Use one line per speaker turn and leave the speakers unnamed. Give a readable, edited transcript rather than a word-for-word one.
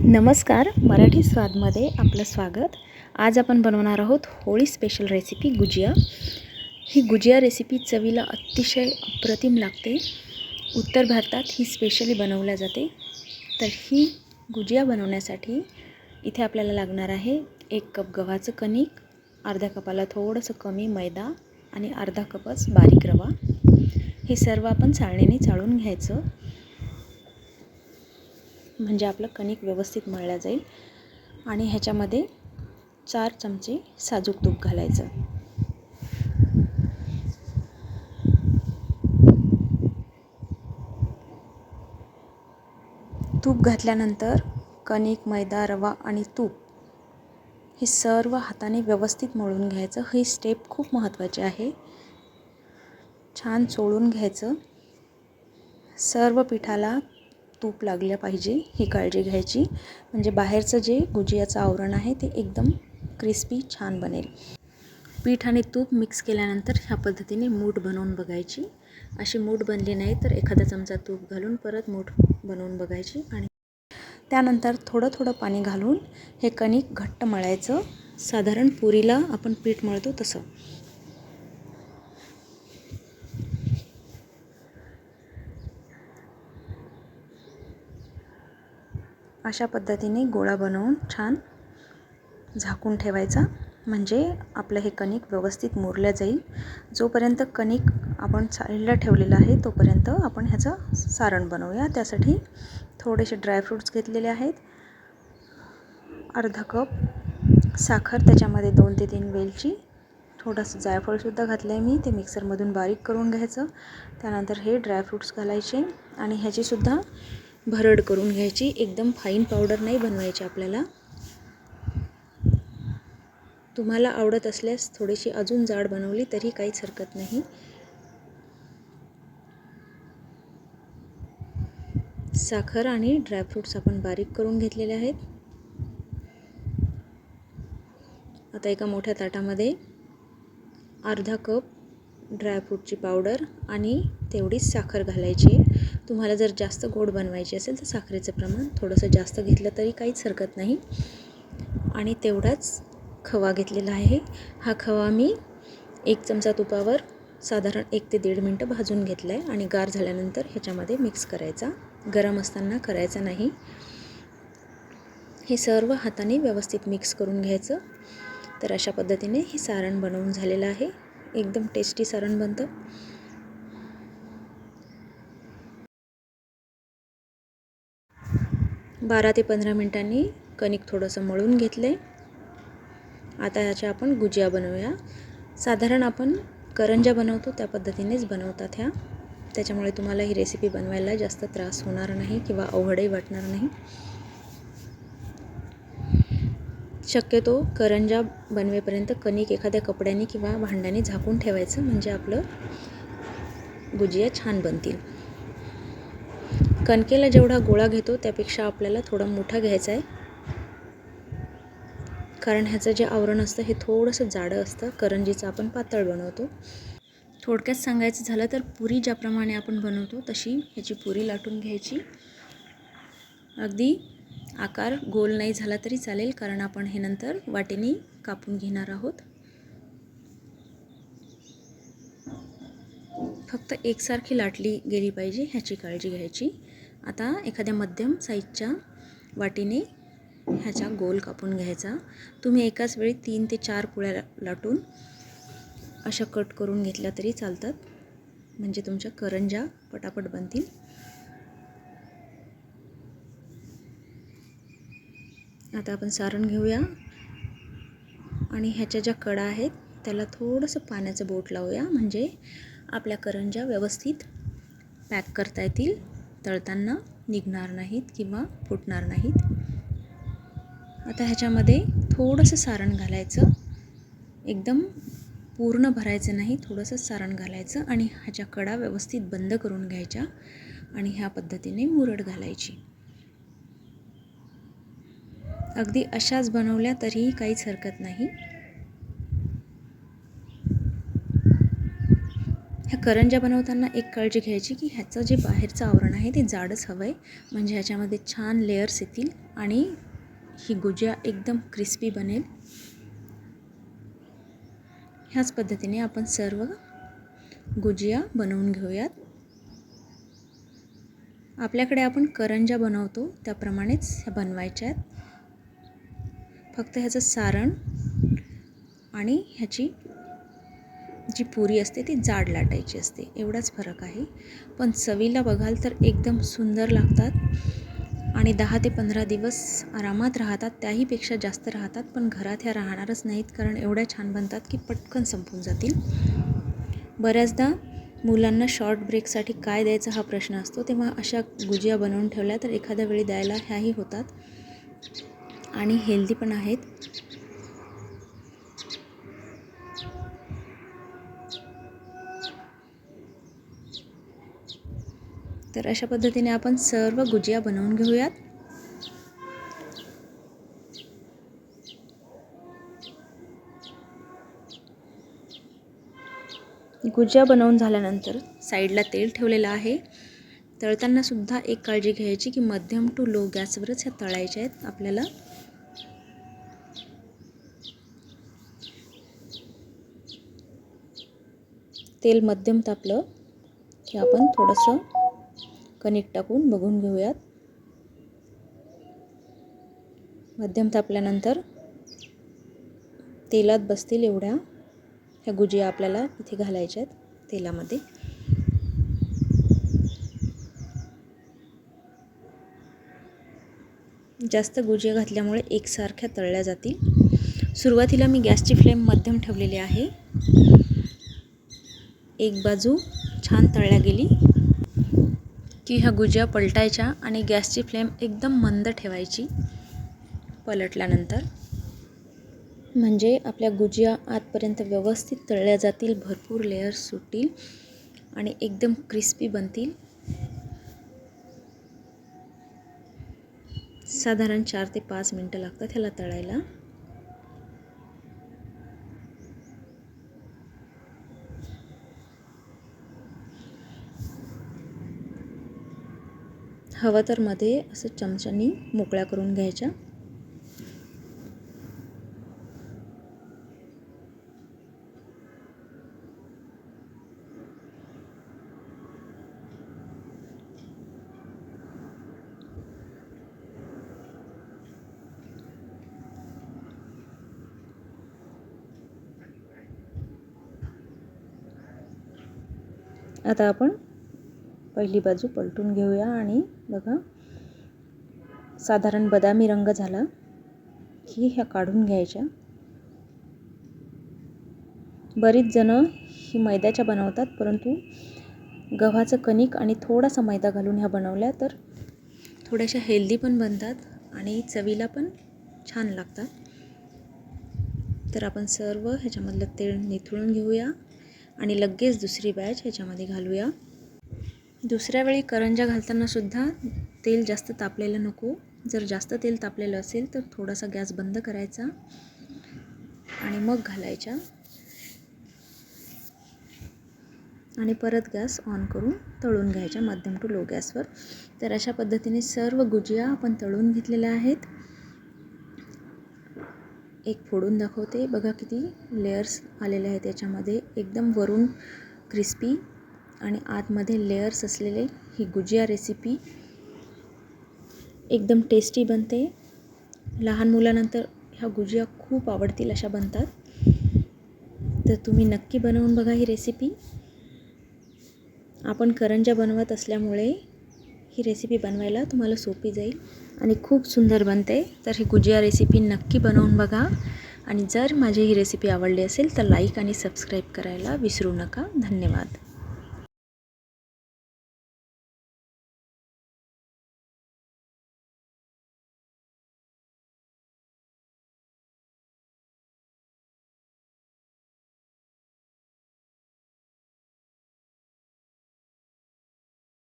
नमस्कार, मराठी स्वादमध्ये आपलं स्वागत। आज आपण बनवणार आहोत होळी स्पेशल रेसिपी गुजिया। ही गुजिया रेसिपी चवीला अतिशय अप्रतिम लागते। उत्तर भारतात ही स्पेशली बनवल्या जाते। तर ही गुजिया बनवण्यासाठी इथे आपल्याला लागणार आहे 1 कप गव्हाचं कणिक, अर्ध्या कपाला थोडंसं कमी मैदा आणि अर्धा कपच बारीक रवा। हे सर्व आपण चाळणीने चाळून घ्यायचं, म्हणजे आपलं कणिक व्यवस्थित मळलं जाईल। आणि ह्याच्यामध्ये 4 चमचे साजूक तूप घालायचं। तूप घातल्यानंतर कणिक, मैदा, रवा आणि तूप हे सर्व हाताने व्यवस्थित मळून घ्यायचं। ही स्टेप खूप महत्त्वाची आहे। छान चोळून घ्यायचं। सर्व पिठाला तूप लागलं पाहिजे, ही काळजी घ्यायची, म्हणजे बाहेरचं जे गुजियाचं आवरण आहे ते एकदम क्रिस्पी छान बनेल। पीठ आणि तूप मिक्स केल्यानंतर ह्या पद्धतीने मूठ बनवून बघायची। अशी मूठ बनली नाही तर एखादा चमचा तूप घालून परत मूठ बनवून बघायची आणि त्यानंतर थोडं थोडं पाणी घालून हे कणिक घट्ट मळायचं, साधारण पुरीला आपण पीठ मळतो तसं। अशा पद्धतीने गोळा बनवून छान झाकून ठेवायचा, म्हणजे आपलं हे कणिक व्यवस्थित मुरलं जाईल। जोपर्यंत कणिक आपण साईडला ठेवलेलं आहे तोपर्यंत आपण ह्याचं सारण बनवूया। त्यासाठी थोडेसे ड्रायफ्रूट्स घेतलेले आहेत, अर्धा कप साखर, त्याच्यामध्ये 2 ते 3 वेलची, थोडंसं जायफळसुद्धा घातलं आहे मी, ते मिक्सरमधून बारीक करून घ्यायचं। त्यानंतर हे ड्रायफ्रूट्स घालायचे आणि ह्याचीसुद्धा भरड करून घ्यायची। एकदम फाईन पावडर नाही बनवायची आपल्याला। तुम्हाला आवडत असल्यास थोडीशी अजून जाड बनवली तरी काहीच हरकत नाही। साखर आणि ड्रायफ्रूट्स आपण बारीक करून घेतलेले आहेत। आता एका मोठ्या ताटामध्ये अर्धा कप ड्रायफ्रूटची पावडर आणि तेवढीच साखर घालायची। तुम्हाला जर जास्त गोड बनवायची असेल तर साखरेचं प्रमाण थोडंसं जास्त घेतलं तरी काहीच हरकत नाही। आणि तेवढाच खवा घेतलेला आहे। हा खवा मी 1 चमचा तुपावर साधारण 1 ते 1.5 मिनटं भाजून घेतला आहे आणि गार झाल्यानंतर ह्याच्यामध्ये मिक्स करायचा, गरम असताना करायचा नाही। हे सर्व हाताने व्यवस्थित मिक्स करून घ्यायचं। तर अशा पद्धतीने हे सारण बनवून झालेलं आहे। एकदम टेस्टी सारण बनतं। बारा ते 15 मिनिटांनी कणिक थोडंसं मळून घेतले। आता ह्याच्या आपण गुजिया बनवूया। साधारण आपण करंज्या बनवतो त्या पद्धतीनेच बनवतात ह्या, त्याच्यामुळे तुम्हाला ही रेसिपी बनवायला जास्त त्रास होणार नाही किंवा अवघडही वाटणार नाही। शक्यतो करंज्या बनवेपर्यंत कणिक एखाद्या कपड्याने किंवा भांड्याने झाकून ठेवायचं, म्हणजे आपलं गुजिया छान बनतील। कणकेला जेवढा गोळा घेतो त्यापेक्षा आपल्याला थोडा मोठा घ्यायचा आहे, कारण ह्याचं जे आवरण असतं हे थोडंसं जाडं असतं। करंजीचं आपण पातळ बनवतो। थोडक्यात सांगायचं झालं तर पुरी ज्याप्रमाणे आपण बनवतो तशी ह्याची पुरी लाटून घ्यायची। अगदी आकार गोल नाही झाला तरी चालेल, कारण आपण हे नंतर वाटीने कापून घेणार आहोत। फक्त एकसारखी लाटली गेली पाहिजे ह्याची काळजी घ्यायची। आता एखाद्या मध्यम साईजच्या वाटीने ह्याचा गोल कापून घ्यायचा। तुम्ही एकाच वेळी 3 ते 4 पुळ्या लाटून अशा कट करून घेतल्या तरी चालतात, म्हणजे तुमच्या करंज्या पटापट बनतील। आता आपण सारण घेऊया आणि ह्याच्या ज्या कडा आहेत त्याला थोडंसं पाण्याचं बोट लावूया, म्हणजे आपल्या करंज्या व्यवस्थित पॅक करता येतील, तळताना निघणार नाहीत किंवा फुटणार नाहीत। आता ह्याच्यामध्ये थोडंसं सारण घालायचं, एकदम पूर्ण भरायचं नाही, थोडंसं सारण घालायचं आणि ह्याच्या कडा व्यवस्थित बंद करून घ्यायच्या आणि ह्या पद्धतीने मुरड घालायची। अगदी अशाच बनवल्या तरीही काहीच हरकत नाही। ह्या करंज्या बनवताना एक काळजी घ्यायची की ह्याचं जे बाहेरचं आवरण आहे ते जाडच हवं आहे, म्हणजे ह्याच्यामध्ये छान लेयर्स येतील आणि ही गुजिया एकदम क्रिस्पी बनेल. ह्याच पद्धतीने आपण सर्व गुजिया बनवून घेऊयात. आपल्याकडे आपण करंज्या बनवतो त्याप्रमाणेच ह्या बनवायच्या आहेत. फक्त ह्याचं सारण आणि ह्याची जी पुरी असते ती जाड लाटायची असते, एवढाच फरक आहे. पण चवीला बघाल तर एकदम सुंदर लागतात आणि 10 ते 15 दिवस आरामात राहतात, त्याहीपेक्षा जास्त राहतात. पण घरात ह्या राहणारच नाहीत, कारण एवढ्या छान बनतात की पटकन संपून जातील. बऱ्याचदा मुलांना शॉर्ट ब्रेकसाठी काय द्यायचा हा प्रश्न असतो, तेव्हा अशा गुजिया बनवून ठेवल्या तर एखाद्या वेळी द्यायला ह्याही होतात आणि हेल्दी पण आहेत. तर अशा पद्धतीने आपण सर्व गुजिया बनवून घेऊयात. गुजिया बनवून झाल्यानंतर साईडला तेल ठेवलेलं आहे. तळताना सुद्धा एक काळजी घ्यायची की मध्यम टू लो गॅसवरच ह्या तळायच्या आहेत आपल्याला. तेल मध्यम तापलं की आपण थोडंसं कणिक टाकून बघून घेऊयात. मध्यम तापल्यानंतर तेलात बसतील एवढ्या ह्या गुजिया आपल्याला इथे घालायच्या आहेत तेलामध्ये. जास्त गुजिया घातल्यामुळे एकसारख्या तळल्या जातील. सुरुवातीला मी गॅसची फ्लेम मध्यम ठेवलेली आहे. एक बाजू छान तळल्या गेली की ह्या गुजिया पलटायच्या आणि गॅसची फ्लेम एकदम मंद ठेवायची पलटल्यानंतर, म्हणजे आपल्या गुजिया आतपर्यंत व्यवस्थित तळल्या जातील, भरपूर लेयर्स सुटतील आणि एकदम क्रिस्पी बनतील. साधारण 4 ते 5 मिनटं लागतात ह्याला तळायला. हवं तर मध्ये असं चमच्यानी मोकळ्या करून घ्यायच्या. आता आपण पहिली बाजू पलटून घेऊया आणि बघा साधारण बदामी रंग झाला की ह्या काढून घ्यायच्या. बरीच जणं ही मैद्याच्या बनवतात, परंतु गव्हाचं कणिक आणि थोडासा मैदा घालून ह्या बनवल्या तर थोड्याशा हेल्दी पण बनतात आणि चवीला पण छान लागतात. तर आपण सर्व ह्याच्यामधलं तेल निथळून घेऊया आणि लगेच दुसरी बॅच ह्याच्यामध्ये घालूया. दुसऱ्या वेळी करंज्या घालताना सुद्धा तेल जास्त तापलेलं नको. जर जास्त तेल तापलेलं असेल तर थोडासा गॅस बंद करायचा आणि मग घालायच्या आणि परत गॅस ऑन करून तळून घ्यायच्या मध्यम टू लो गॅसवर. तर अशा पद्धतीने सर्व गुजिया आपण तळून घेतलेल्या आहेत. एक फोडून दाखवते, बघा किती लेयर्स आलेले आहेत याच्यामध्ये, एकदम वरून क्रिस्पी आणि आतमध्ये लेयर्स असलेले ही गुजिया रेसिपी एकदम टेस्टी बनते. लहान मुलांनंतर ह्या गुजिया खूप आवडतील अशा बनतात. तर तुम्ही नक्की बनवून बघा ही रेसिपी. आपण करंज्या बनवत असल्यामुळे ही रेसिपी बनवायला तुम्हाला सोपी जाईल आणि खूप सुंदर बनते. तर ही गुजिया रेसिपी नक्की बनवून बघा आणि जर माझी ही रेसिपी आवडली असेल तर लाईक आणि सबस्क्राईब करायला विसरू नका. धन्यवाद.